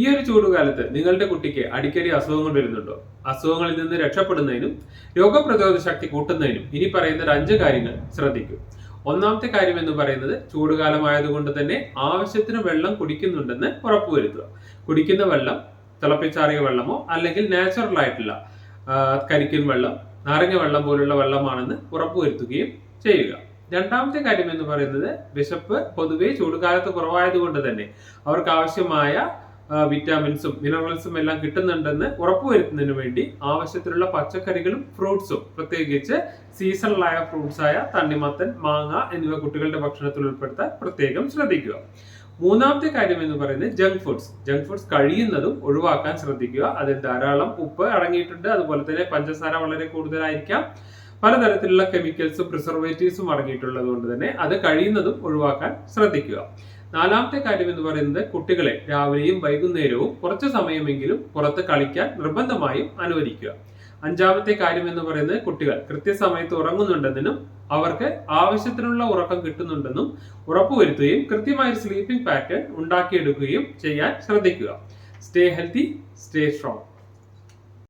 ഈ ഒരു ചൂടുകാലത്ത് നിങ്ങളുടെ കുട്ടിക്ക് അടിക്കടി അസുഖങ്ങൾ വരുന്നുണ്ടോ? അസുഖങ്ങളിൽ നിന്ന് രക്ഷപ്പെടുന്നതിനും രോഗപ്രതിരോധ ശക്തി കൂട്ടുന്നതിനും ഇനി പറയുന്ന 5 കാര്യങ്ങൾ ശ്രദ്ധിക്കൂ. ഒന്നാമത്തെ കാര്യം എന്ന് പറയുന്നത് ചൂടുകാലമായതുകൊണ്ട് തന്നെ ആവശ്യത്തിന് വെള്ളം കുടിക്കുന്നുണ്ടെന്ന് ഉറപ്പുവരുത്തുക. കുടിക്കുന്ന വെള്ളം തിളപ്പിച്ചാറിയ വെള്ളമോ അല്ലെങ്കിൽ നാച്ചുറൽ ആയിട്ടുള്ള കരിക്കിൻ വെള്ളം, നാരങ്ങ വെള്ളം പോലുള്ള വെള്ളമാണെന്ന് ഉറപ്പുവരുത്തുകയും ചെയ്യുക. രണ്ടാമത്തെ കാര്യം എന്ന് പറയുന്നത് വിശപ്പ് പൊതുവെ ചൂടുകാലത്ത് കുറവായതുകൊണ്ട് തന്നെ അവർക്ക് ആവശ്യമായ വിറ്റാമിൻസും മിനറൽസും എല്ലാം കിട്ടുന്നുണ്ടെന്ന് ഉറപ്പുവരുത്തുന്നതിന് വേണ്ടി ആവശ്യത്തിലുള്ള പച്ചക്കറികളും ഫ്രൂട്ട്സും, പ്രത്യേകിച്ച് സീസണലായ ഫ്രൂട്ട്സ് ആയ തണ്ണിമത്തൻ, മാങ്ങ എന്നിവ കുട്ടികളുടെ ഭക്ഷണത്തിൽ ഉൾപ്പെടുത്താൻ പ്രത്യേകം ശ്രദ്ധിക്കുക. മൂന്നാമത്തെ കാര്യം എന്ന് പറയുന്നത് ജങ്ക് ഫുഡ്സ് കഴിയുന്നതും ഒഴിവാക്കാൻ ശ്രദ്ധിക്കുക. അതിൽ ധാരാളം ഉപ്പ് അടങ്ങിയിട്ടുണ്ട്, അതുപോലെ തന്നെ പഞ്ചസാര വളരെ കൂടുതലായിരിക്കാം, പലതരത്തിലുള്ള കെമിക്കൽസും പ്രിസർവേറ്റീവ്സും അടങ്ങിയിട്ടുള്ളത് കൊണ്ട് തന്നെ അത് കഴിയുന്നതും ഒഴിവാക്കാൻ ശ്രദ്ധിക്കുക. നാലാമത്തെ കാര്യം എന്ന് പറയുന്നത് കുട്ടികളെ രാവിലെയും വൈകുന്നേരവും കുറച്ച് സമയമെങ്കിലും പുറത്ത് കളിക്കാൻ നിർബന്ധമായും അനുവദിക്കുക. അഞ്ചാമത്തെ കാര്യം എന്ന് പറയുന്നത് കുട്ടികൾ കൃത്യസമയത്ത് ഉറങ്ങുന്നുണ്ടെന്നും അവർക്ക് ആവശ്യത്തിനുള്ള ഉറക്കം കിട്ടുന്നുണ്ടെന്നും ഉറപ്പുവരുത്തുകയും കൃത്യമായ സ്ലീപ്പിംഗ് പാറ്റേൺ ഉണ്ടാക്കിയെടുക്കുകയും ചെയ്യാൻ ശ്രദ്ധിക്കുക. Stay healthy, stay strong.